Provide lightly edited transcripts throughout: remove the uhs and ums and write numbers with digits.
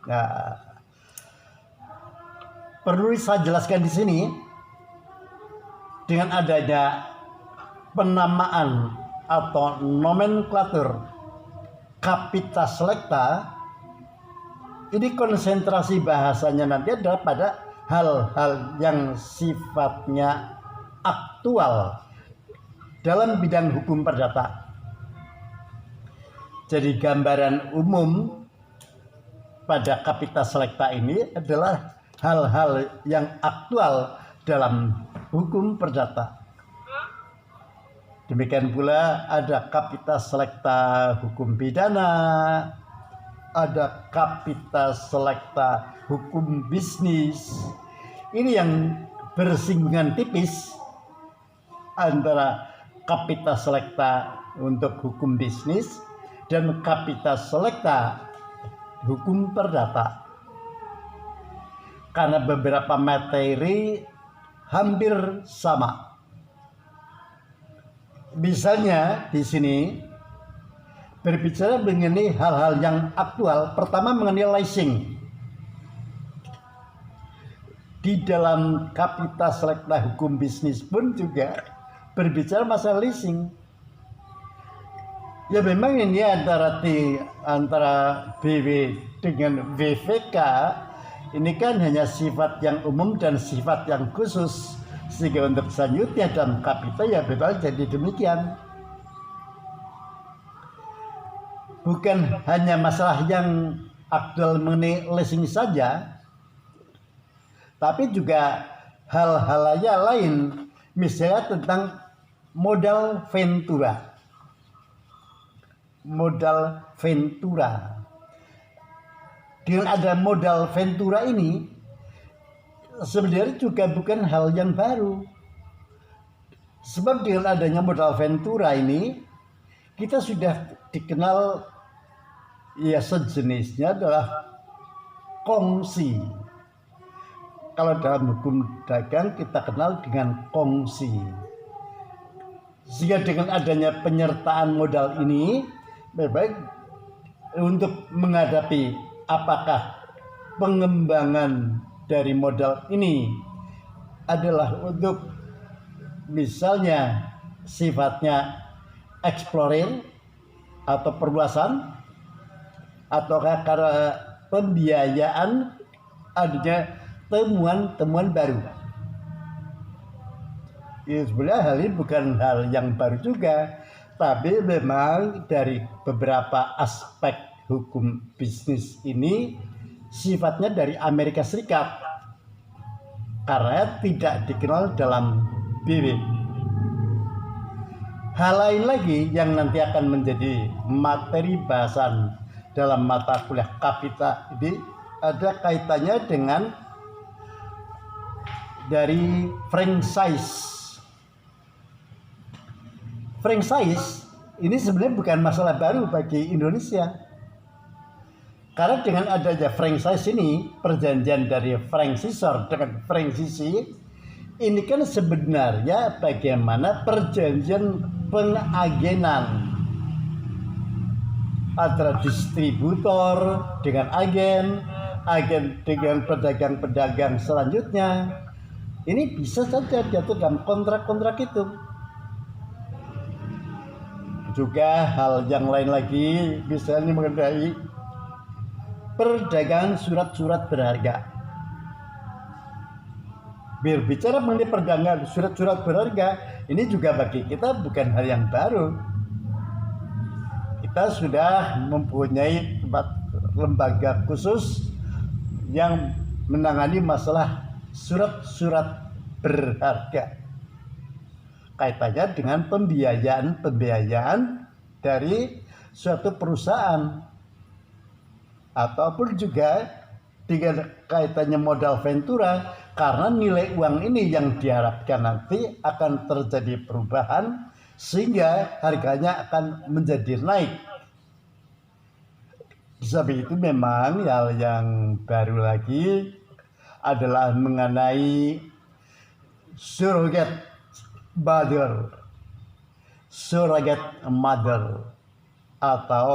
Nah, perlu saya jelaskan di sini, dengan adanya penamaan atau nomenklatur Capita Selecta, ini konsentrasi bahasanya nanti adalah pada hal-hal yang sifatnya aktual dalam bidang hukum perdata. Jadi gambaran umum pada Capita Selecta ini adalah hal-hal yang aktual dalam hukum perdata. Demikian pula ada Capita Selecta hukum pidana, ada Capita Selecta hukum bisnis. Ini yang bersinggungan tipis antara Capita Selecta untuk hukum bisnis dan Capita Selecta hukum perdata. Karena beberapa materi hampir sama. Misalnya di sini berbicara mengenai hal-hal yang aktual. Pertama mengenai leasing. Di dalam Capita Selecta hukum bisnis pun juga berbicara masalah leasing. Ya memang ini antara BW dengan WVK ini kan hanya sifat yang umum dan sifat yang khusus, sehingga untuk selanjutnya dalam Capita ya betul jadi demikian. Bukan hanya masalah yang aktual mengenai leasing saja, tapi juga hal-hal lain, misalnya tentang modal ventura. Modal ventura. Dengan ada modal ventura ini sebenarnya juga bukan hal yang baru. Sebab dengan adanya modal ventura ini kita sudah dikenal ya sejenisnya adalah kongsi. Kalau dalam hukum dagang kita kenal dengan kongsi. Sehingga dengan adanya penyertaan modal ini baik untuk menghadapi apakah pengembangan dari modal ini adalah untuk misalnya sifatnya eksplorir atau perluasan, ataukah karena pembiayaan adanya temuan-temuan baru. Ya, sebenarnya hal ini bukan hal yang baru juga, tapi memang dari beberapa aspek hukum bisnis ini sifatnya dari Amerika Serikat karena tidak dikenal dalam BW. Hal lain lagi yang nanti akan menjadi materi bahasan dalam mata kuliah Capita ini ada kaitannya dengan dari franchise. Franchise ini sebenarnya bukan masalah baru bagi Indonesia. Karena dengan adanya franchise ini, perjanjian dari franchisor dengan franchisee, ini kan sebenarnya bagaimana perjanjian pengagenan antara distributor dengan agen dengan pedagang-pedagang selanjutnya. Ini bisa saja diatur dalam kontrak-kontrak itu. Juga hal yang lain lagi, misalnya mengenai perdagangan surat-surat berharga. Berbicara mengenai perdagangan surat-surat berharga, ini juga bagi kita bukan hal yang baru. Kita sudah mempunyai lembaga khusus yang menangani masalah surat-surat berharga. Kaitannya dengan pembiayaan dari suatu perusahaan. Ataupun juga dengan kaitannya modal ventura, karena nilai uang ini yang diharapkan nanti akan terjadi perubahan sehingga harganya akan menjadi naik. Sebab itu memang hal yang baru lagi adalah mengenai surrogate mother atau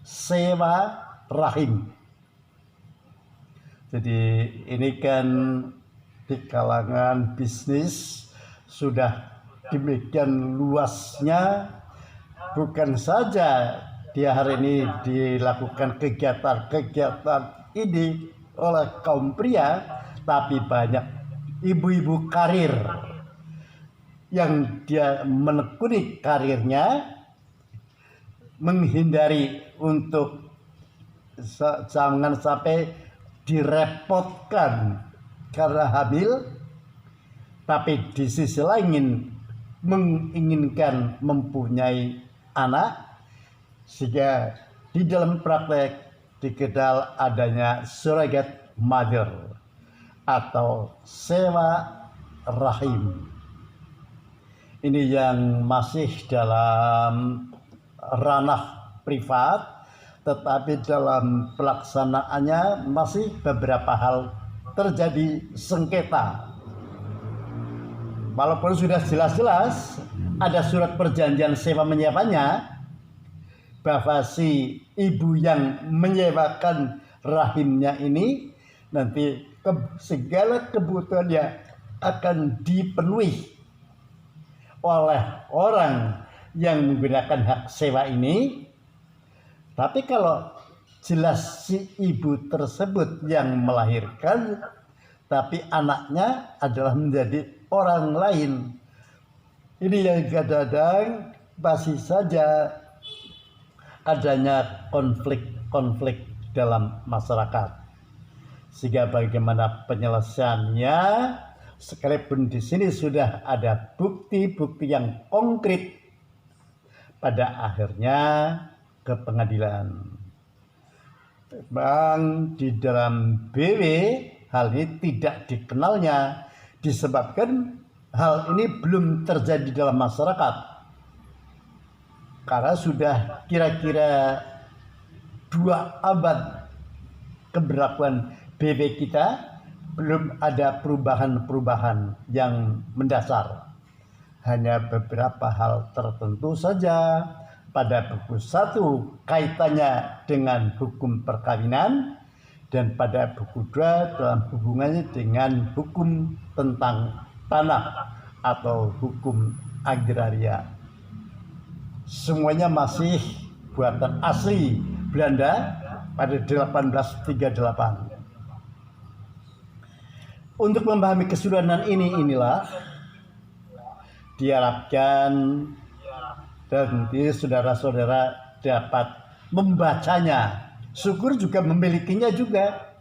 sewa rahim. Jadi ini kan di kalangan bisnis sudah demikian luasnya, bukan saja dia hari ini dilakukan kegiatan-kegiatan ini oleh kaum pria, tapi banyak ibu-ibu karir yang dia menekuni karirnya, menghindari untuk jangan sampai direpotkan karena hamil, tapi di sisi lain menginginkan mempunyai anak, sehingga di dalam praktek dikenal adanya surrogate mother atau sewa rahim. Ini yang masih dalam ranah privat, tetapi dalam pelaksanaannya masih beberapa hal terjadi sengketa. Walaupun sudah jelas-jelas ada surat perjanjian sewa menyewanya, bahwa si ibu yang menyewakan rahimnya ini nanti segala kebutuhannya akan dipenuhi oleh orang yang menggunakan hak sewa ini. Tapi kalau jelas si ibu tersebut yang melahirkan, tapi anaknya adalah menjadi orang lain, ini yang kadang-kadang masih saja adanya konflik dalam masyarakat. Sehingga bagaimana penyelesaiannya, sekalipun di sini sudah ada bukti-bukti yang konkret, pada akhirnya ke pengadilan. Memang di dalam BW hal ini tidak dikenalnya, disebabkan hal ini belum terjadi dalam masyarakat. Karena sudah kira-kira 2 abad keberlakuan BW kita, belum ada perubahan-perubahan yang mendasar. Hanya beberapa hal tertentu saja. Pada buku 1 kaitannya dengan hukum perkawinan, dan pada buku 2 dalam hubungannya dengan hukum tentang tanah atau hukum agraria. Semuanya masih buatan asli Belanda pada 1838. Untuk memahami keseluruhan inilah diharapkan dan nanti saudara-saudara dapat membacanya. Syukur juga memilikinya juga.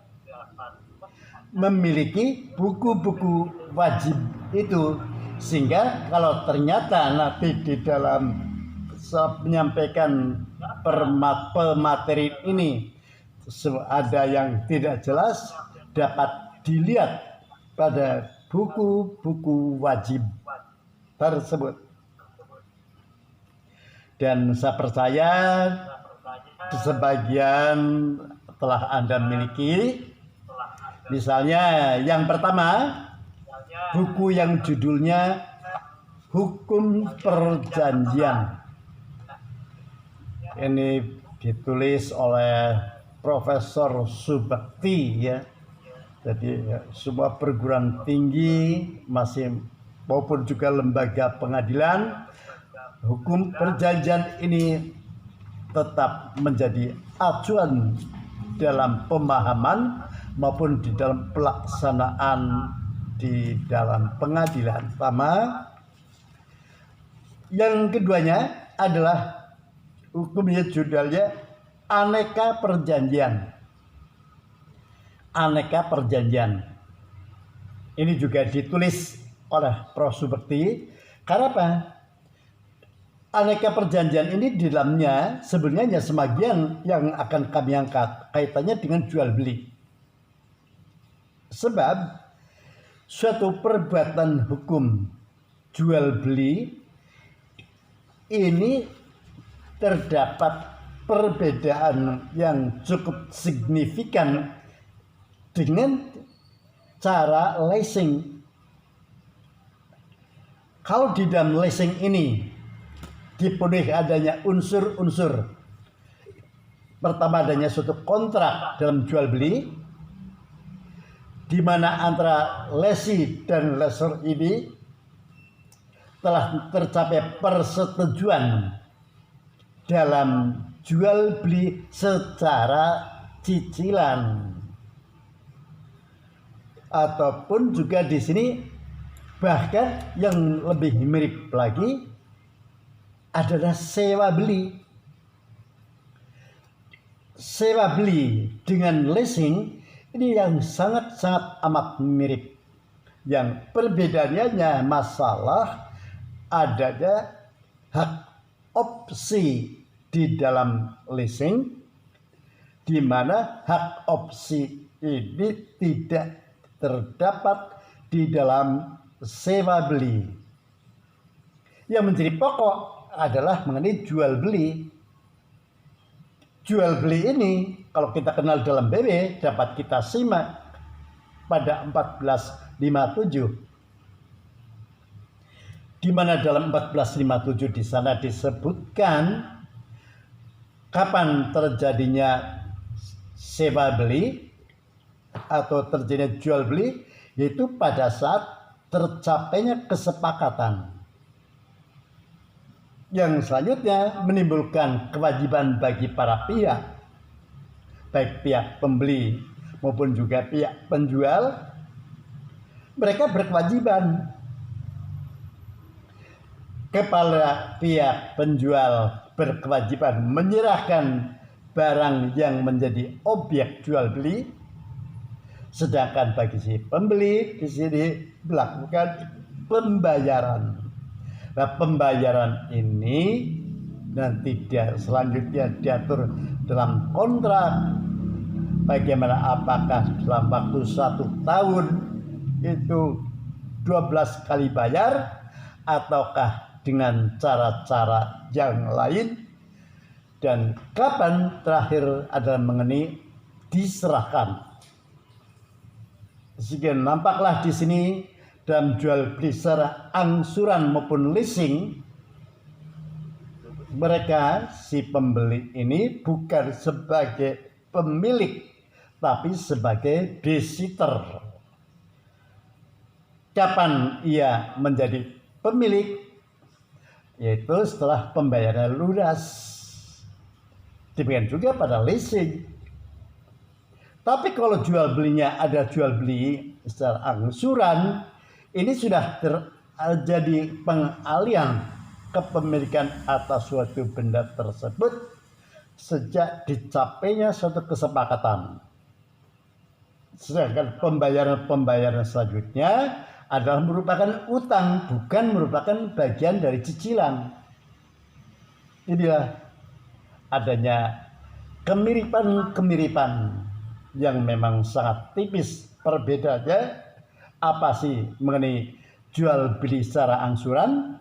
Memiliki buku-buku wajib itu, sehingga kalau ternyata nanti di dalam menyampaikan pemateri ini ada yang tidak jelas, dapat dilihat pada buku-buku wajib tersebut. Dan saya percaya sebagian telah Anda miliki. Misalnya yang pertama, buku yang judulnya Hukum Perjanjian. Ini ditulis oleh Profesor Subakti ya. Jadi semua perguruan tinggi masih maupun juga lembaga pengadilan, hukum perjanjian ini tetap menjadi acuan dalam pemahaman maupun di dalam pelaksanaan di dalam pengadilan. Pertama, yang keduanya adalah hukumnya judulnya Aneka Perjanjian. Aneka Perjanjian. Ini juga ditulis oleh Prof. Subakti. Karena apa? Aneka Perjanjian ini di dalamnya sebenarnya hanya sebagian yang akan kami angkat kaitannya dengan jual beli. Sebab suatu perbuatan hukum jual beli ini terdapat perbedaan yang cukup signifikan dengan cara leasing. Kalau di dalam leasing ini dipenuhi adanya unsur-unsur, pertama adanya suatu kontrak dalam jual beli, di mana antara lessee dan lessor ini telah tercapai persetujuan dalam jual beli secara cicilan. Ataupun juga di sini bahkan yang lebih mirip lagi adalah sewa beli. Sewa beli dengan leasing ini yang sangat-sangat amat mirip. Yang perbedaannya masalah adanya hak opsi di dalam leasing, di mana hak opsi ini tidak terdapat di dalam sewa beli. Yang menjadi pokok adalah mengenai jual beli. Jual beli ini kalau kita kenal dalam BW dapat kita simak pada 1457. Di mana dalam 1457 di sana disebutkan kapan terjadinya sewa beli atau terjadinya jual beli, yaitu pada saat tercapainya kesepakatan. Yang selanjutnya menimbulkan kewajiban bagi para pihak, baik pihak pembeli maupun juga pihak penjual. Mereka berkewajiban kepada pihak penjual berkewajiban menyerahkan barang yang menjadi objek jual beli, sedangkan bagi si pembeli di sini melakukan pembayaran. Nah, pembayaran ini nanti selanjutnya diatur dalam kontrak. Bagaimana, apakah dalam waktu 1 tahun itu 12 kali bayar, ataukah dengan cara-cara yang lain, dan kapan terakhir adalah mengenai diserahkan. Sehingga nampaklah di sini dalam jual beli secara angsuran maupun leasing, mereka si pembeli ini bukan sebagai pemilik tapi sebagai babysitter. Kapan ia menjadi pemilik? Yaitu setelah pembayaran lunas. Demikian juga pada leasing. Tapi kalau jual belinya ada jual beli secara angsuran, ini sudah terjadi pengalian kepemilikan atas suatu benda tersebut sejak dicapainya suatu kesepakatan. Sedangkan pembayaran selanjutnya adalah merupakan utang, bukan merupakan bagian dari cicilan. Inilah adanya kemiripan-kemiripan yang memang sangat tipis. Perbedaannya apa sih mengenai jual beli secara angsuran?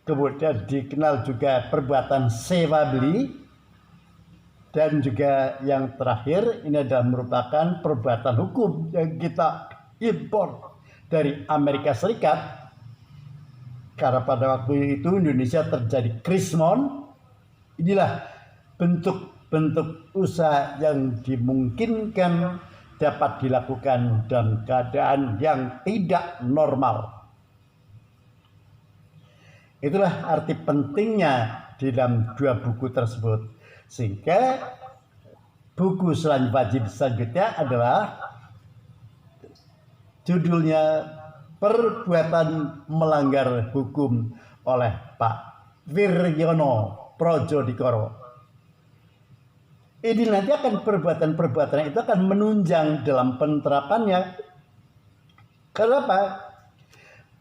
Kemudian dikenal juga perbuatan sewa beli, dan juga yang terakhir ini adalah merupakan perbuatan hukum yang kita impor dari Amerika Serikat, karena pada waktu itu Indonesia terjadi krismon. Inilah bentuk-bentuk usaha yang dimungkinkan dapat dilakukan dalam keadaan yang tidak normal. Itulah arti pentingnya di dalam 2 buku tersebut. Sehingga buku selanjutnya adalah judulnya Perbuatan Melanggar Hukum oleh Pak Wiryono Prodjodikoro. Ini nanti akan perbuatan-perbuatan itu akan menunjang dalam penerapannya. Kenapa?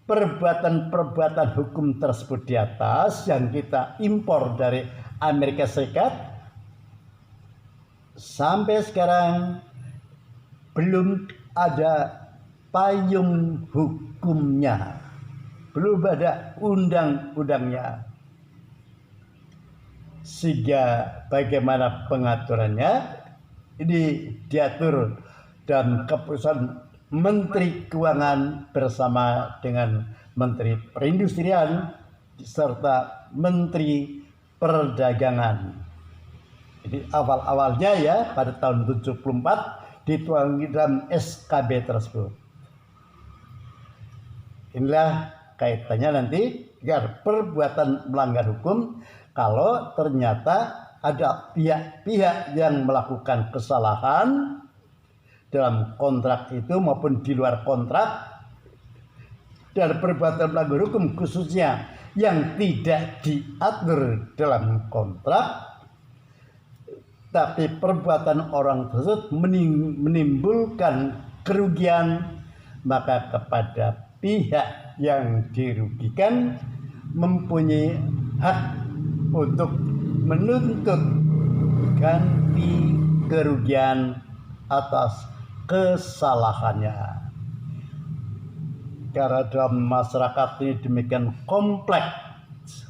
Perbuatan-perbuatan hukum tersebut di atas yang kita impor dari Amerika Serikat sampai sekarang belum ada payung hukumnya, belum ada undang-undangnya. Sehingga bagaimana pengaturannya ini diatur dalam keputusan Menteri Keuangan bersama dengan Menteri Perindustrian serta Menteri Perdagangan. Jadi awal-awalnya ya pada tahun 74 dituangkan dalam SKB tersebut. Inilah kaitannya nanti agar perbuatan melanggar hukum kalau ternyata ada pihak-pihak yang melakukan kesalahan dalam kontrak itu maupun di luar kontrak, dan perbuatan melanggar hukum khususnya yang tidak diatur dalam kontrak, tapi perbuatan orang tersebut menimbulkan kerugian, maka kepada pihak yang dirugikan mempunyai hak untuk menuntut ganti kerugian atas kesalahannya. Karena dalam masyarakat ini demikian kompleks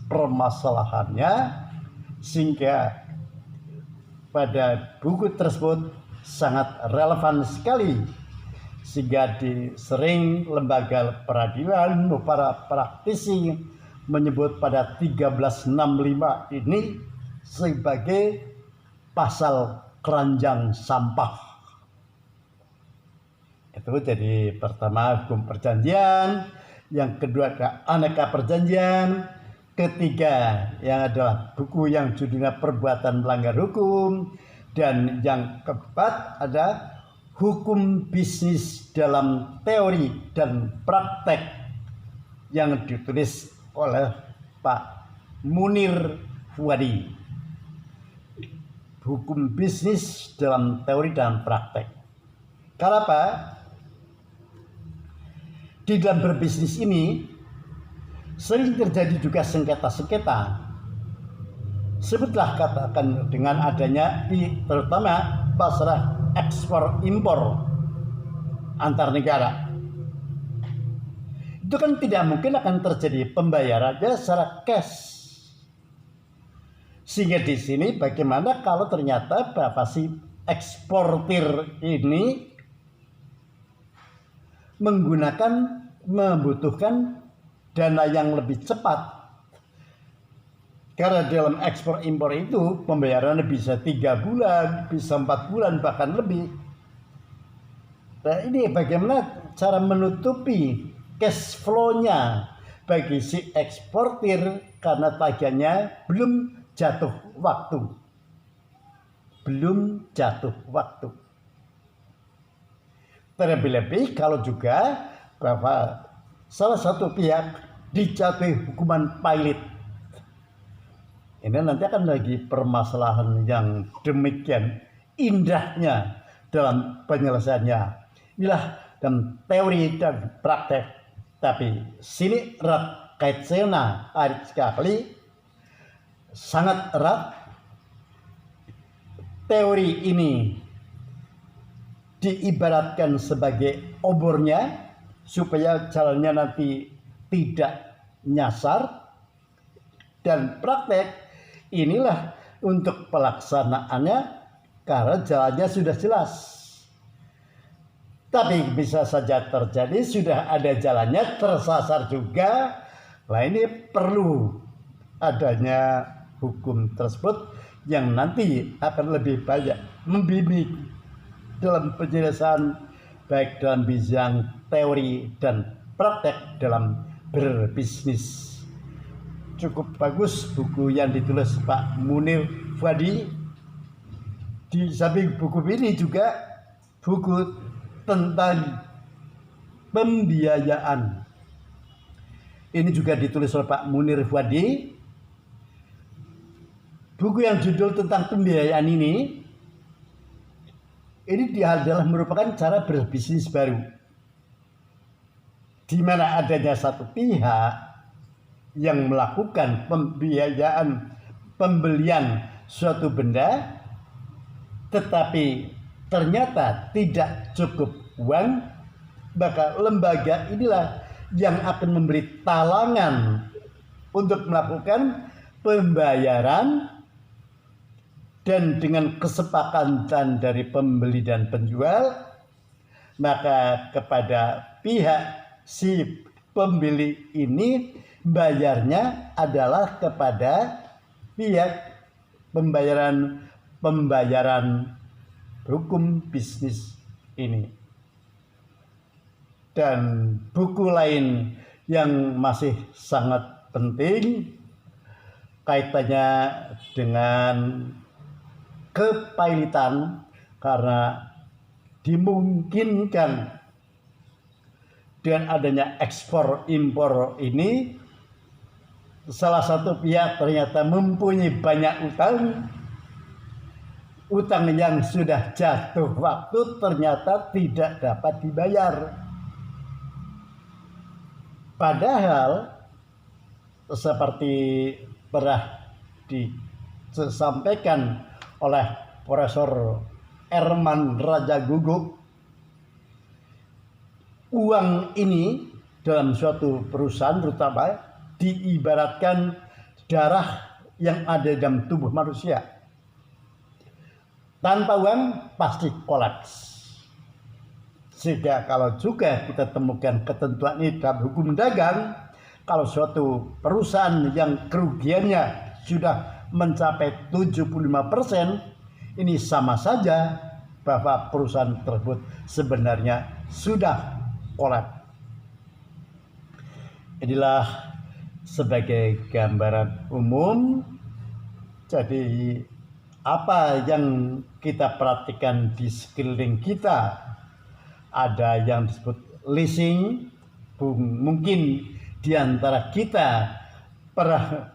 permasalahannya, sehingga pada buku tersebut sangat relevan sekali, sehingga sering lembaga peradilan, para praktisi menyebut pada 1365 ini sebagai pasal keranjang sampah. Itu jadi pertama hukum perjanjian, yang kedua ada aneka perjanjian, ketiga yang adalah buku yang judulnya perbuatan melanggar hukum, dan yang keempat ada hukum bisnis dalam teori dan praktek yang ditulis oleh Pak Munir Fuadi. Hukum bisnis dalam teori dan praktek. Kenapa? Di dalam berbisnis ini sering terjadi juga sengketa-sengketa. Sebutlah katakan dengan adanya terutama masalah ekspor impor antar negara, itu kan tidak mungkin akan terjadi pembayarannya secara cash. Sehingga di sini bagaimana kalau ternyata berapa si eksportir ini membutuhkan dana yang lebih cepat. Karena dalam ekspor impor itu pembayarannya bisa 3 bulan, bisa 4 bulan, bahkan lebih. Nah, ini bagaimana cara menutupi cash flow-nya bagi si eksportir karena tagihannya belum jatuh waktu. Belum jatuh waktu. Terlebih-lebih kalau juga bahwa salah satu pihak dijatuhi hukuman pilot. Ini nanti akan lagi permasalahan yang demikian indahnya dalam penyelesaiannya. Inilah dalam teori dan praktek. Tapi sini erat kaitannya sekali, sangat erat. Teori ini diibaratkan sebagai obornya supaya jalannya nanti tidak nyasar, dan praktek inilah untuk pelaksanaannya karena jalannya sudah jelas. Tapi bisa saja terjadi sudah ada jalannya tersasar juga. Nah, ini perlu adanya hukum tersebut yang nanti akan lebih banyak membimbing dalam penyelesaian baik dalam bidang teori dan praktek dalam berbisnis. Cukup bagus buku yang ditulis Pak Munir Fuadi. Di samping buku ini juga buku tentang pembiayaan. Ini juga ditulis oleh Pak Munir Fuadi. Buku yang judul tentang pembiayaan ini adalah merupakan cara berbisnis baru, di mana adanya satu pihak yang melakukan pembiayaan pembelian suatu benda, tetapi ternyata tidak cukup uang, maka lembaga inilah yang akan memberi talangan untuk melakukan pembayaran, dan dengan kesepakatan dari pembeli dan penjual, maka kepada pihak si pembeli ini bayarnya adalah kepada pihak pembayaran hukum bisnis ini. Dan buku lain yang masih sangat penting kaitannya dengan kepailitan, karena dimungkinkan dengan adanya ekspor impor ini salah satu pihak ternyata mempunyai banyak utang yang sudah jatuh waktu ternyata tidak dapat dibayar. Padahal seperti pernah disampaikan oleh Profesor Herman Rajaguguk, uang ini dalam suatu perusahaan terutama diibaratkan darah yang ada dalam tubuh manusia. Tanpa uang pasti kolaps. Sehingga kalau juga kita temukan ketentuan ini dalam hukum dagang, kalau suatu perusahaan yang kerugiannya sudah mencapai 75%, ini sama saja bahwa perusahaan tersebut sebenarnya sudah kolaps. Inilah sebagai gambaran umum. Jadi apa yang kita perhatikan di sekeliling kita, ada yang disebut leasing, mungkin di antara kita pernah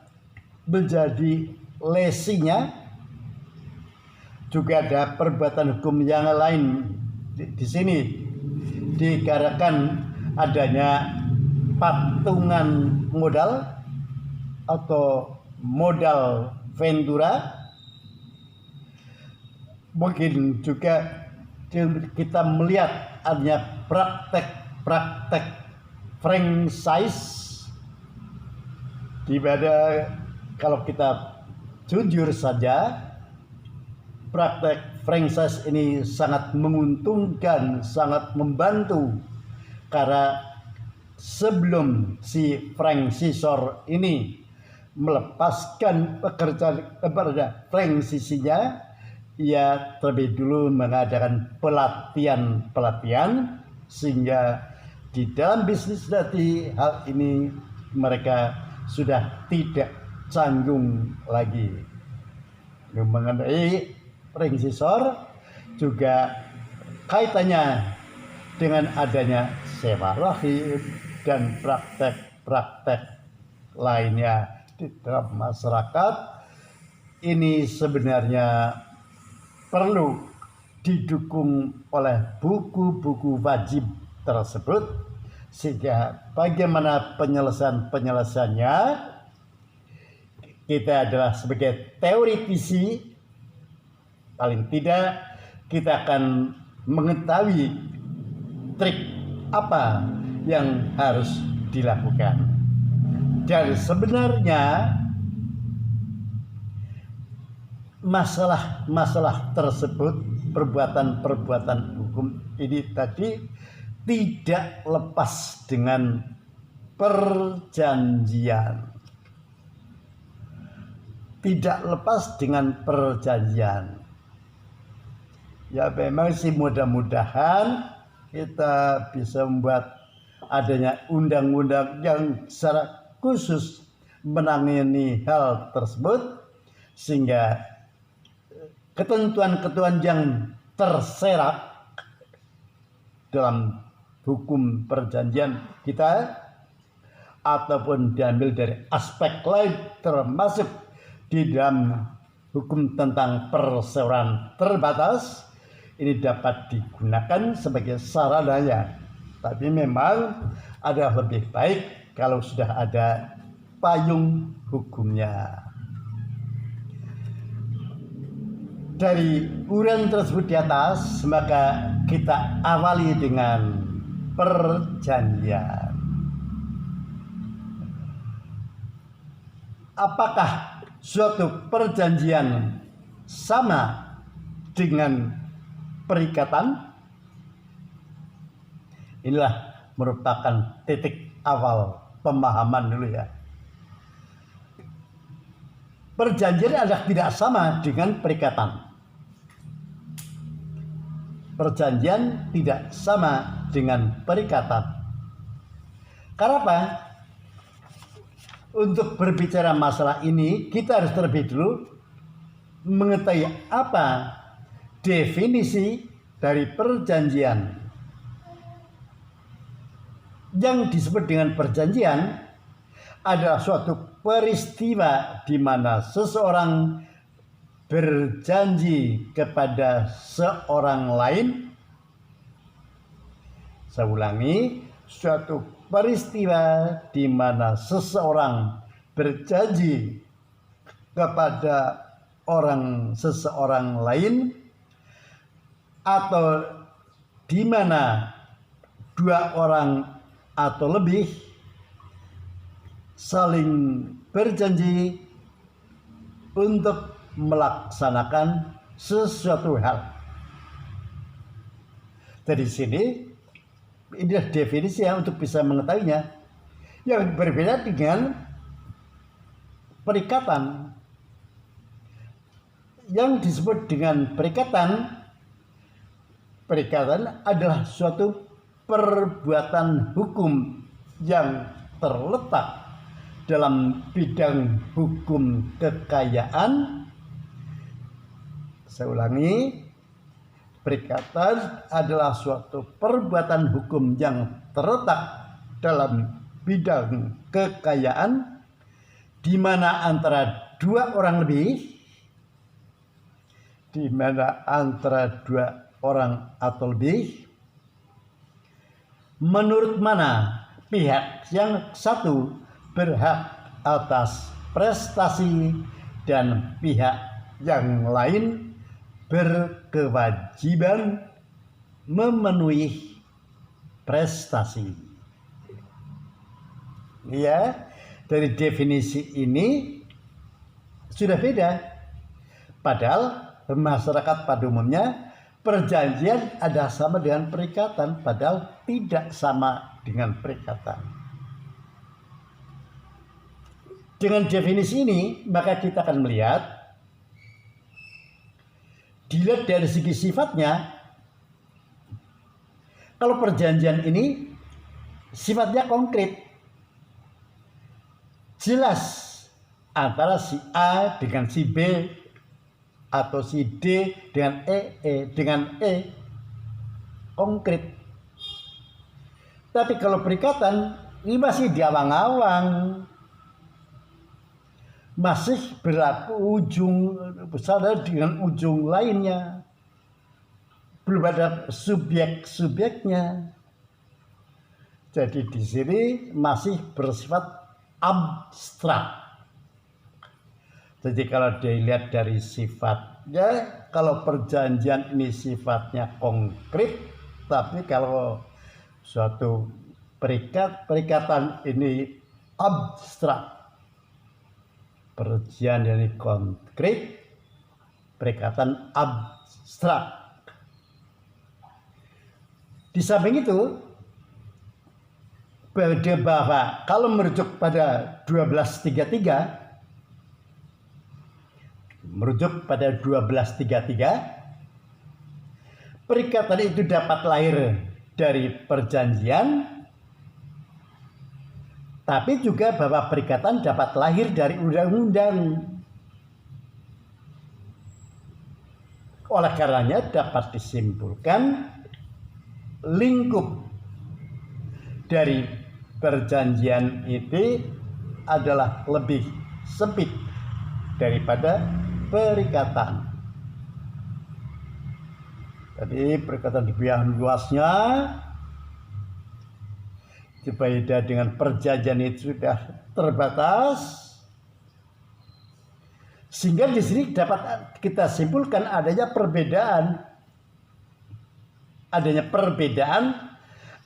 menjadi lesinya. Juga ada perbuatan hukum yang lain di sini, dikarenakan adanya patungan modal atau modal ventura. Mungkin juga kita melihat adanya praktek franchise, di mana kalau kita jujur saja, praktek franchise ini sangat menguntungkan, sangat membantu, karena sebelum si franchisor ini melepaskan pekerjaan kepada franchisee-nya, ia terlebih dulu mengadakan pelatihan sehingga di dalam bisnis nanti hal ini mereka sudah tidak canggung lagi. Mengenai franchisor juga kaitannya dengan adanya sewa rahim dan praktek-praktek lainnya di dalam masyarakat. Ini sebenarnya perlu didukung oleh buku-buku wajib tersebut, sehingga bagaimana penyelesaiannya kita adalah sebagai teoretisi, paling tidak kita akan mengetahui trik apa yang harus dilakukan. Dan sebenarnya masalah tersebut, perbuatan hukum ini tadi tidak lepas dengan perjanjian. Tidak lepas dengan perjanjian. Ya memang sih mudah-mudahan kita bisa membuat adanya undang-undang yang secara khusus menangani hal tersebut, sehingga ketentuan-ketentuan yang terserat dalam hukum perjanjian kita ataupun diambil dari aspek lain termasuk di dalam hukum tentang perseroan terbatas, ini dapat digunakan sebagai sarananya. Tapi memang ada lebih baik kalau sudah ada payung hukumnya. Dari uraian tersebut di atas, maka kita awali dengan perjanjian. Apakah suatu perjanjian sama dengan perikatan? Inilah merupakan titik awal pemahaman dulu ya. Perjanjian adalah tidak sama dengan perikatan. perjanjian tidak sama dengan perikatan. Karena apa? Untuk berbicara masalah ini, kita harus terlebih dulu mengetahui apa definisi dari perjanjian. Yang disebut dengan perjanjian adalah suatu peristiwa di mana seseorang berjanji kepada seorang lain. Saya ulangi, suatu peristiwa di mana seseorang berjanji kepada seseorang lain, atau di mana dua orang atau lebih saling berjanji untuk melaksanakan sesuatu hal. Dari sini ini definisi untuk bisa mengetahuinya. Yang berbeda dengan perikatan. Yang disebut dengan perikatan adalah suatu perbuatan hukum yang terletak dalam bidang hukum kekayaan. Saya ulangi, perikatan adalah suatu perbuatan hukum yang terletak dalam bidang kekayaan di mana antara dua orang atau lebih, menurut mana pihak yang satu berhak atas prestasi dan pihak yang lain berkewajiban memenuhi prestasi. Ya, dari definisi ini sudah beda. Padahal masyarakat pada umumnya perjanjian ada sama dengan perikatan, padahal tidak sama dengan perikatan. Dengan definisi ini, maka kita akan melihat, dilihat dari segi sifatnya, kalau perjanjian ini sifatnya konkret, jelas antara si A dengan si B, atau si D dengan dengan E, konkret. Tapi kalau perikatan ini masih diawang-awang, masih berlaku ujung bersama dengan ujung lainnya, belum ada subjek-subjeknya. Jadi di sini masih bersifat abstrak. Jadi kalau dilihat dari sifatnya, kalau perjanjian ini sifatnya konkret, tapi kalau suatu perikatan ini abstrak. Perjanjian ini konkret, perikatan abstrak. Di samping itu, bahwa kalau merujuk pada 1233, perikatan itu dapat lahir dari perjanjian, tapi juga bahwa perikatan dapat lahir dari undang-undang. Oleh karenanya dapat disimpulkan lingkup dari perjanjian itu adalah lebih sempit daripada perikatan. Jadi perikatan di bidang luasnya berbeda dengan perjanjian itu sudah terbatas, sehingga di sini dapat kita simpulkan adanya perbedaan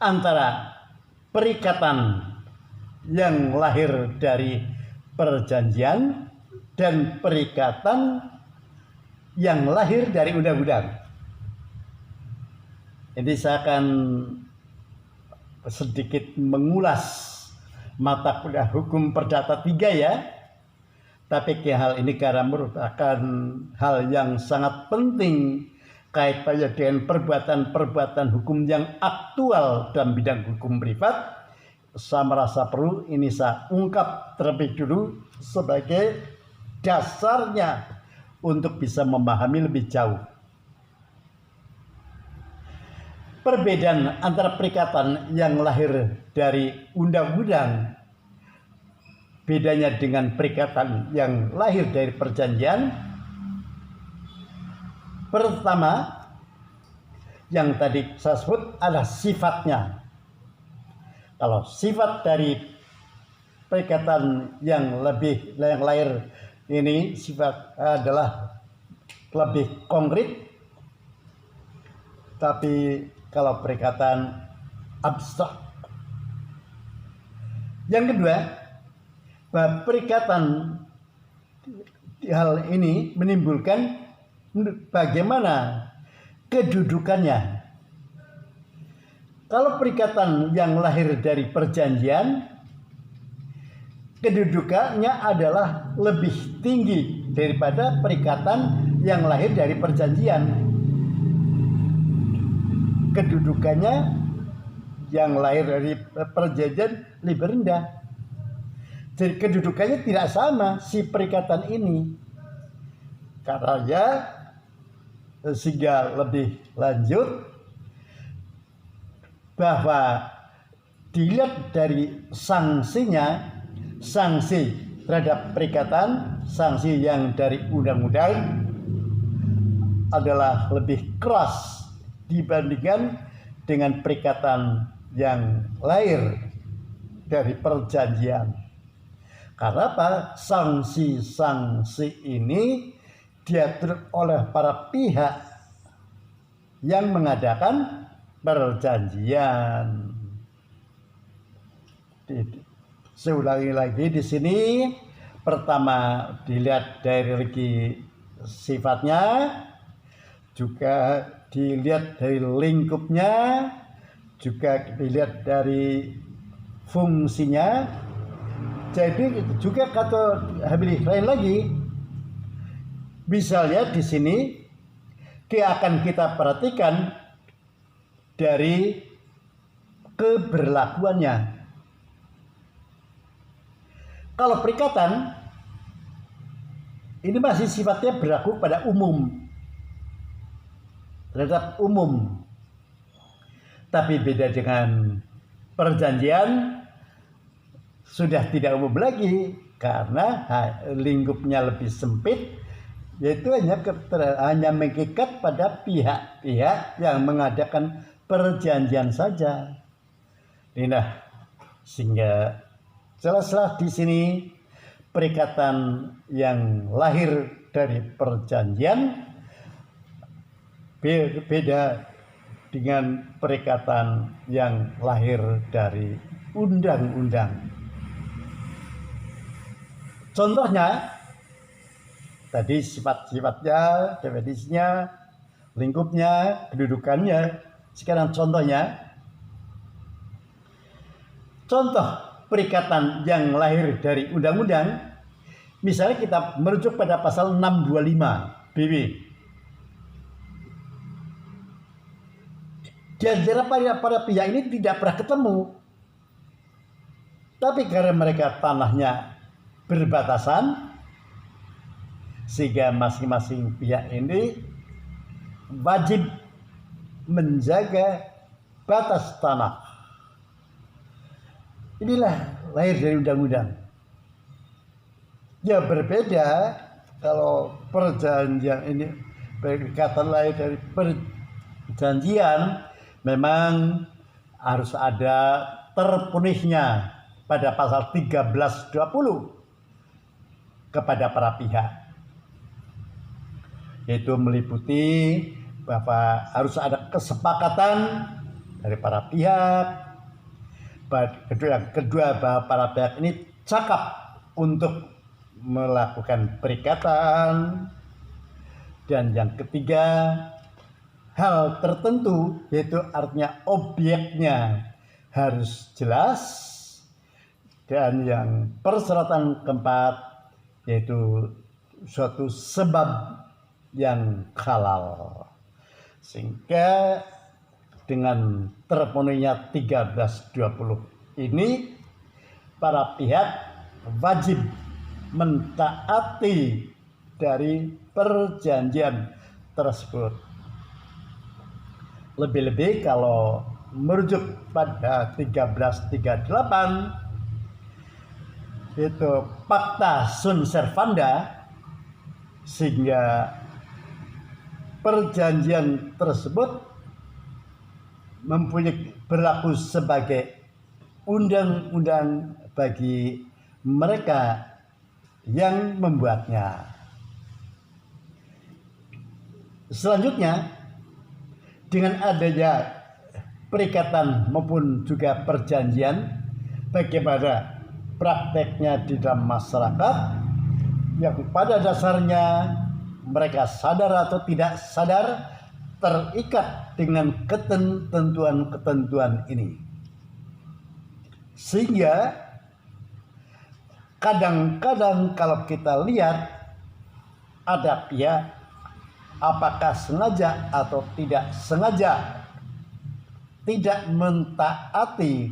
antara perikatan yang lahir dari perjanjian dan perikatan yang lahir dari undang-undang. Jadi saya akan sedikit mengulas mata kuliah hukum perdata 3 ya. Tapi hal ini karena merupakan hal yang sangat penting kaitannya dengan perbuatan-perbuatan hukum yang aktual dalam bidang hukum privat, saya merasa perlu ini saya ungkap terlebih dulu sebagai dasarnya untuk bisa memahami lebih jauh. Perbedaan antara perikatan yang lahir dari undang-undang, bedanya dengan perikatan yang lahir dari perjanjian. Pertama, yang tadi saya sebut adalah sifatnya. Kalau sifat dari perikatan yang lahir ini sifat adalah lebih konkret, tapi kalau perikatan abstrak. Yang kedua, bahwa perikatan hal ini menimbulkan bagaimana kedudukannya. Kalau perikatan yang lahir dari perjanjian, kedudukannya adalah lebih tinggi daripada perikatan yang lahir dari perjanjian. Kedudukannya yang lahir dari perjanjian lebih rendah. Jadi kedudukannya tidak sama si perikatan ini. Karena ya sehingga lebih lanjut bahwa dilihat dari sanksinya, sanksi terhadap perikatan, sanksi yang dari undang-undang adalah lebih keras dibandingkan dengan perikatan yang lahir dari perjanjian. Karena apa? Sanksi-sanksi ini diatur oleh para pihak yang mengadakan perjanjian. Saya ulangi lagi di sini. Pertama dilihat dari segi sifatnya, juga dilihat dari lingkupnya, juga dilihat dari fungsinya. Jadi juga kata lebih lain lagi. Misalnya di sini akan kita perhatikan dari keberlakuannya. Kalau perikatan ini masih sifatnya berlaku pada umum, terhadap umum. Tapi beda dengan perjanjian, sudah tidak umum lagi karena lingkupnya lebih sempit, yaitu hanya mengikat pada pihak-pihak yang mengadakan perjanjian saja. Nah, sehingga jelaslah di sini perikatan yang lahir dari perjanjian beda dengan perikatan yang lahir dari undang-undang. Contohnya tadi sifat-sifatnya, definisinya, lingkupnya, kedudukannya. Sekarang contohnya. Contoh perikatan yang lahir dari undang-undang, misalnya kita merujuk pada pasal 625 BW. Di antara para pihak ini tidak pernah ketemu. Tapi karena mereka tanahnya berbatasan, sehingga masing-masing pihak ini wajib menjaga batas tanah. Inilah lahir dari undang-undang. Ya berbeda kalau perjanjian ini, perikatan lahir dari perjanjian memang harus ada terpenuhnya pada pasal 1320 kepada para pihak. Yaitu meliputi bahwa harus ada kesepakatan dari para pihak. Yang kedua, bahwa para pihak ini cakap untuk melakukan perikatan. Dan yang ketiga, hal tertentu, yaitu artinya objeknya harus jelas. Dan yang persyaratan keempat, yaitu suatu sebab yang halal. Sehingga dengan terpenuhinya 1320 ini, para pihak wajib mentaati dari perjanjian tersebut. Lebih-lebih kalau merujuk pada 1338 itu Pacta Sunt Servanda, sehingga perjanjian tersebut mempunyai berlaku sebagai undang-undang bagi mereka yang membuatnya. Selanjutnya, dengan adanya perikatan maupun juga perjanjian, bagaimana prakteknya di dalam masyarakat yang pada dasarnya mereka sadar atau tidak sadar terikat dengan ketentuan-ketentuan ini. Sehingga kadang-kadang kalau kita lihat ada pihak apakah sengaja atau tidak sengaja tidak mentaati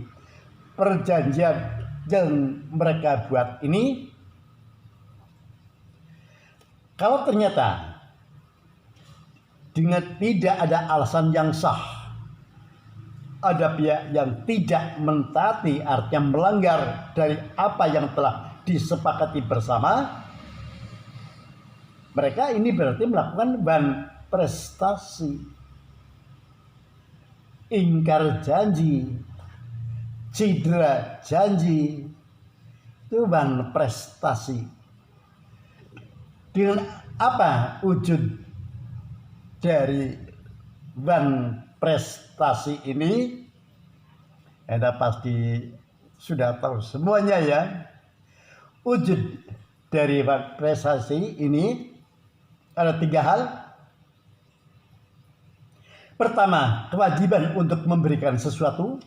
perjanjian yang mereka buat ini. Kalau ternyata dengan tidak ada alasan yang sah, ada pihak yang tidak mentaati, artinya melanggar dari apa yang telah disepakati bersama, mereka ini berarti melakukan ban prestasi, ingkar janji, cedera janji, itu ban prestasi. Dengan apa wujud dari ban prestasi ini? Anda pasti sudah tahu semuanya ya. Wujud dari ban prestasi ini ada 3 hal. Pertama, kewajiban untuk memberikan sesuatu.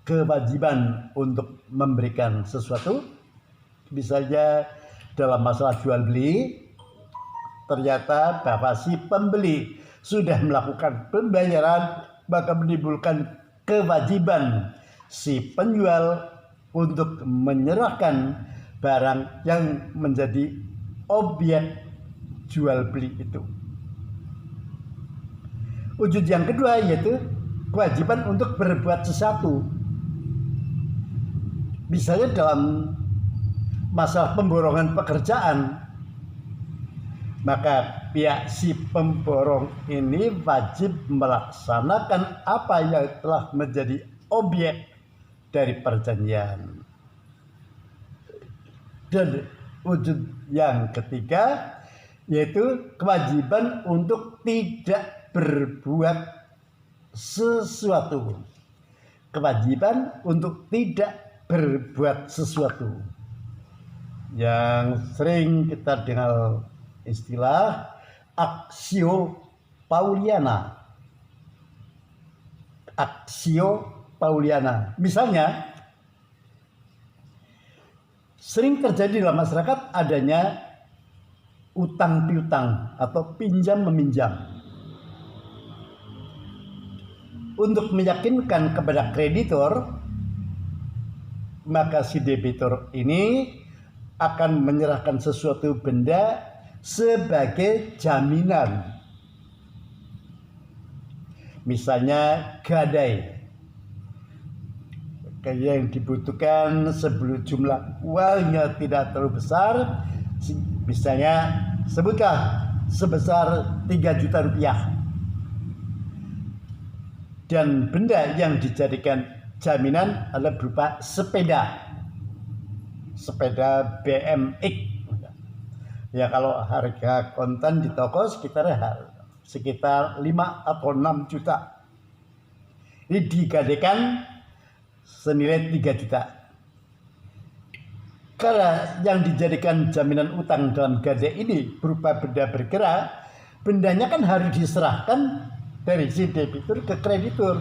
Kewajiban untuk memberikan sesuatu. Misalnya dalam masalah jual beli, ternyata bahwa si pembeli sudah melakukan pembayaran, maka menimbulkan kewajiban si penjual untuk menyerahkan barang yang menjadi objek jual beli itu. Wujud yang kedua yaitu kewajiban untuk berbuat sesuatu. Misalnya dalam masalah pemborongan pekerjaan, maka pihak si pemborong ini wajib melaksanakan apa yang telah menjadi objek dari perjanjian. Dan wujud yang ketiga yaitu kewajiban untuk tidak berbuat sesuatu. Kewajiban untuk tidak berbuat sesuatu. Yang sering kita dengar istilah actio pauliana. Actio pauliana. Misalnya, sering terjadi dalam masyarakat adanya utang piutang atau pinjam meminjam. Untuk meyakinkan kepada kreditor, maka si debitur ini akan menyerahkan sesuatu benda sebagai jaminan. Misalnya gadai. Yang dibutuhkan sebelum jumlah uangnya tidak terlalu besar, misalnya sebutlah sebesar 3 juta rupiah. Dan benda yang dijadikan jaminan adalah berupa sepeda BMX. Ya kalau harga kontan di toko sekitar 5 atau 6 juta. Ini digadaikan senilai 3 juta. Karena yang dijadikan jaminan utang dalam gadai ini berupa benda bergerak, bendanya kan harus diserahkan dari si debitur ke kreditur.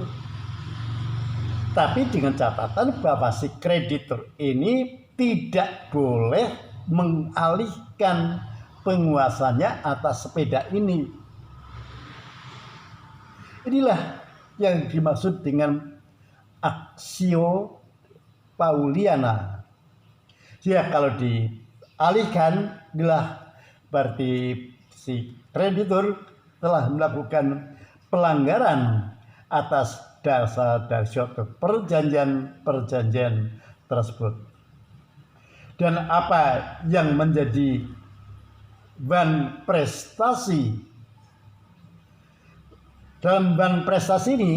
Tapi dengan catatan bahwa si kreditur ini tidak boleh mengalihkan penguasanya atas sepeda ini. Inilah yang dimaksud dengan aksio Pauliana. Ya, kalau dialihkan inilah berarti si kreditur telah melakukan pelanggaran atas dasar dari suatu perjanjian tersebut. Dan apa yang menjadi ban prestasi? Dalam ban prestasi ini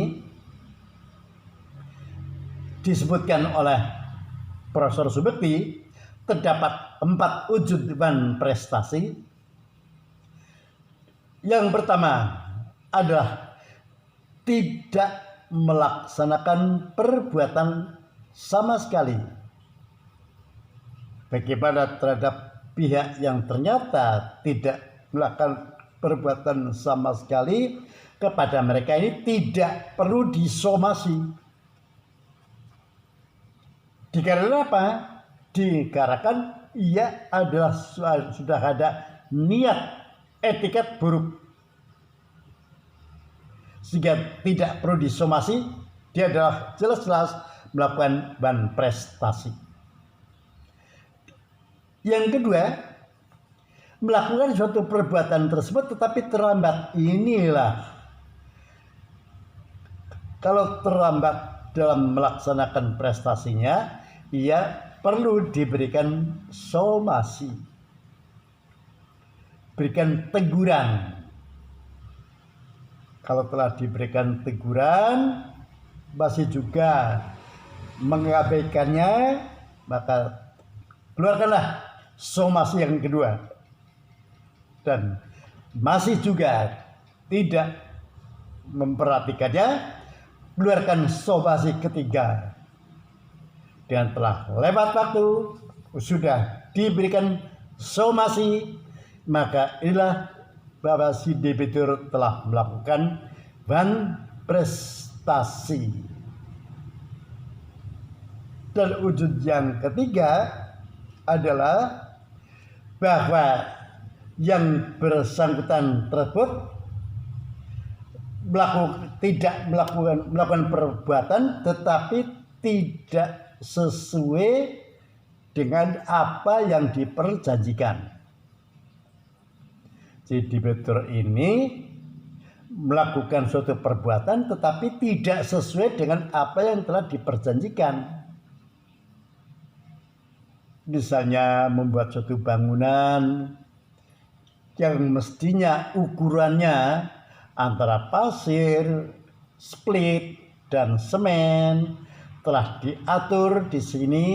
disebutkan oleh Profesor Subekti terdapat 4 wujud ban prestasi. Yang pertama adalah tidak melaksanakan perbuatan sama sekali. Bagaimana terhadap pihak yang ternyata tidak melakukan perbuatan sama sekali, kepada mereka ini tidak perlu disomasi. Dikarenakan apa? Dikarenakan ia adalah sudah ada niat etiket buruk, sehingga tidak perlu disomasi. Dia adalah jelas-jelas melakukan ban prestasi. Yang kedua, melakukan suatu perbuatan tersebut tetapi terlambat. Inilah kalau terlambat dalam melaksanakan prestasinya, ia perlu diberikan somasi, berikan teguran. Kalau telah diberikan teguran masih juga mengabaikannya, maka keluarkanlah somasi yang kedua. Dan masih juga tidak memperhatikannya, keluarkan somasi ketiga. Dan telah lewat waktu, sudah diberikan somasi, maka inilah bahwa si debitur telah melakukan ban prestasi. Dan wujud yang ketiga adalah bahwa yang bersangkutan tersebut tidak melakukan perbuatan tetapi tidak sesuai dengan apa yang diperjanjikan. Jadi debitur ini melakukan suatu perbuatan tetapi tidak sesuai dengan apa yang telah diperjanjikan. Misalnya membuat suatu bangunan yang mestinya ukurannya antara pasir, split, dan semen telah diatur di sini,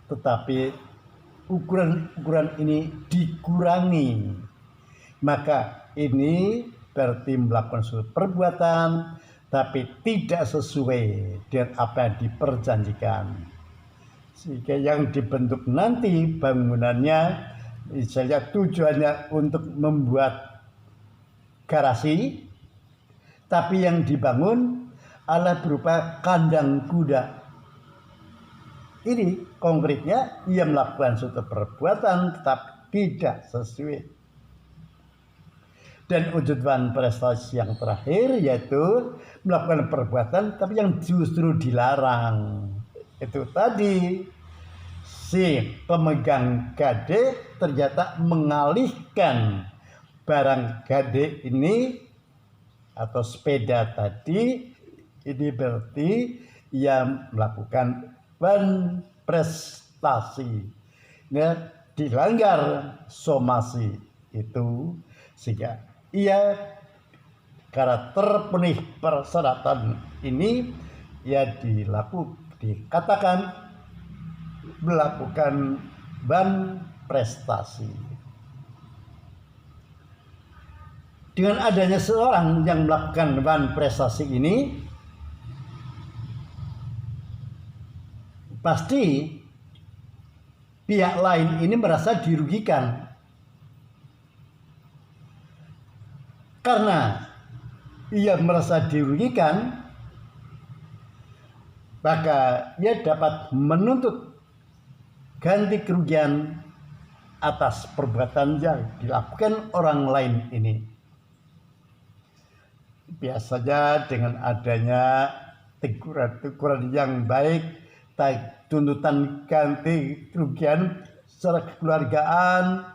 tetapi ukuran ini dikurangi. Maka ini berarti melakukan suatu perbuatan tapi tidak sesuai dengan apa yang diperjanjikan. Sehingga yang dibentuk nanti bangunannya misalnya tujuannya untuk membuat garasi, tapi yang dibangun adalah berupa kandang kuda. Ini konkretnya ia melakukan suatu perbuatan tetapi tidak sesuai. Dan wujud ban prestasi yang terakhir yaitu melakukan perbuatan tapi yang justru dilarang. Itu tadi si pemegang gade ternyata mengalihkan barang gade ini atau sepeda tadi, ini berarti ia melakukan ban prestasi. Nah, dilanggar somasi itu sehingga ia karena terpenuhi persyaratan ini ia dikatakan melakukan ban prestasi. Dengan adanya seorang yang melakukan ban prestasi ini, pasti pihak lain ini merasa dirugikan. Karena ia merasa dirugikan, maka ia dapat menuntut ganti kerugian atas perbuatan yang dilakukan orang lain ini. biasanya dengan adanya teguran-teguran yang baik, tuntutan ganti kerugian secara kekeluargaan,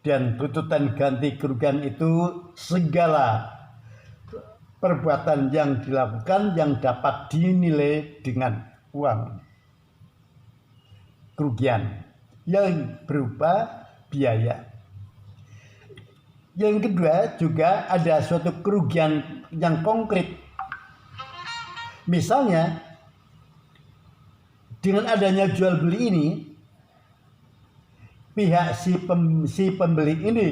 dan tuntutan ganti kerugian itu segala perbuatan yang dilakukan yang dapat dinilai dengan uang kerugian yang berupa biaya. Yang kedua juga ada suatu kerugian yang konkret. Misalnya dengan adanya jual beli ini, pihak si pembeli ini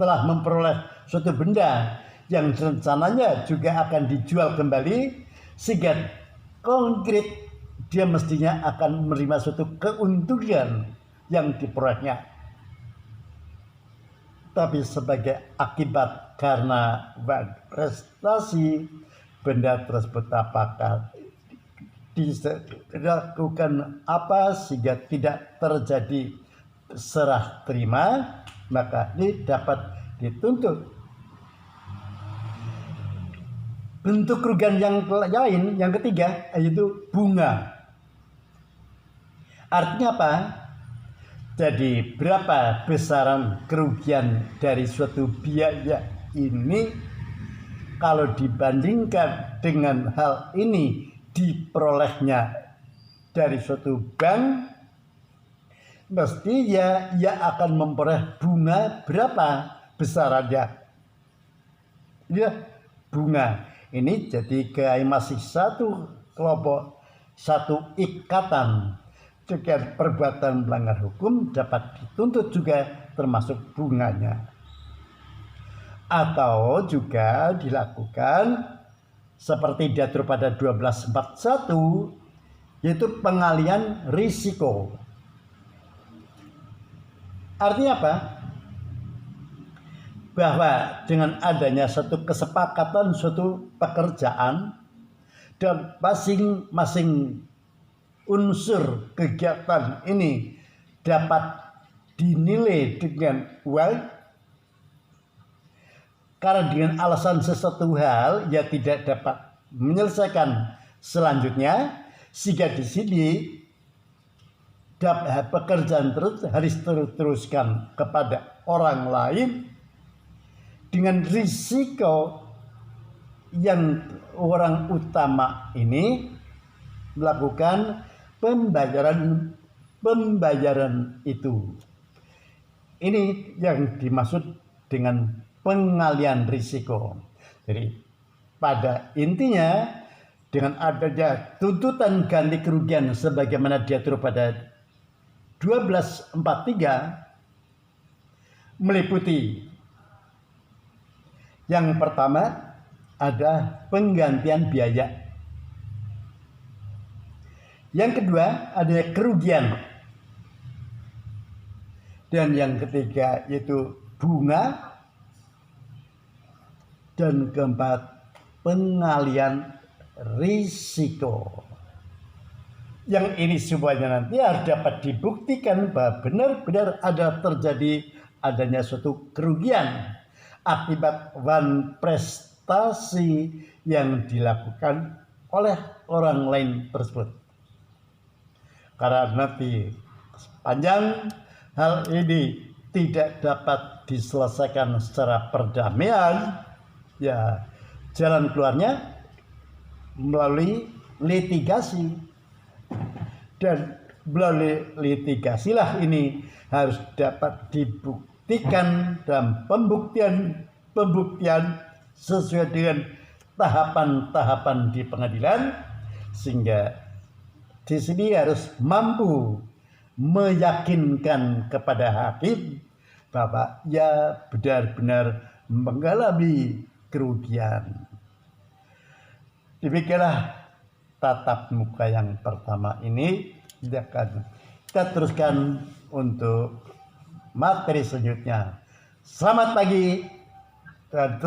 telah memperoleh suatu benda yang rencananya juga akan dijual kembali, sehingga konkret dia mestinya akan menerima suatu keuntungan yang diperolehnya. Tapi sebagai akibat karena prestasi benda tersebut apakah dilakukan apa sehingga tidak terjadi serah terima, maka ini dapat dituntut. Bentuk kerugian yang lain, yang ketiga, yaitu bunga. Artinya apa? Jadi berapa besaran kerugian dari suatu biaya ini kalau dibandingkan dengan hal ini diperolehnya dari suatu bank, mestinya ia akan memperoleh bunga berapa besarannya. Ya, bunga ini jadi kayak masih satu kelompok, satu ikatan dengan perbuatan melanggar hukum dapat dituntut juga termasuk bunganya. Atau juga dilakukan seperti diatur pada 1241, yaitu pengalian risiko. Artinya apa? Bahwa dengan adanya suatu kesepakatan, suatu pekerjaan, dan masing-masing unsur kegiatan ini dapat dinilai dengan uang, karena dengan alasan sesuatu hal ia tidak dapat menyelesaikan selanjutnya, sehingga di sini pekerjaan terus harus teruskan kepada orang lain dengan risiko yang orang utama ini melakukan pembayaran itu. Ini yang dimaksud dengan pengalian risiko. Jadi pada intinya dengan adanya tuntutan ganti kerugian sebagaimana diatur pada 1243 meliputi yang pertama ada penggantian biaya. Yang kedua ada kerugian. Dan yang ketiga yaitu bunga. Dan keempat pengalian risiko. Yang ini semuanya nanti harus dapat dibuktikan bahwa benar-benar ada terjadi adanya suatu kerugian akibat prestasi yang dilakukan oleh orang lain tersebut. Karena nanti sepanjang hal ini tidak dapat diselesaikan secara perdamaian, ya jalan keluarnya melalui litigasi. Dan melalui litigasilah ini harus dapat dibuktikan dalam pembuktian sesuai dengan tahapan-tahapan di pengadilan, sehingga di sini harus mampu meyakinkan kepada hakim bahwa ia benar-benar mengalami kerugian. Demikianlah tatap muka yang pertama ini. Kita teruskan untuk materi selanjutnya. Selamat pagi dan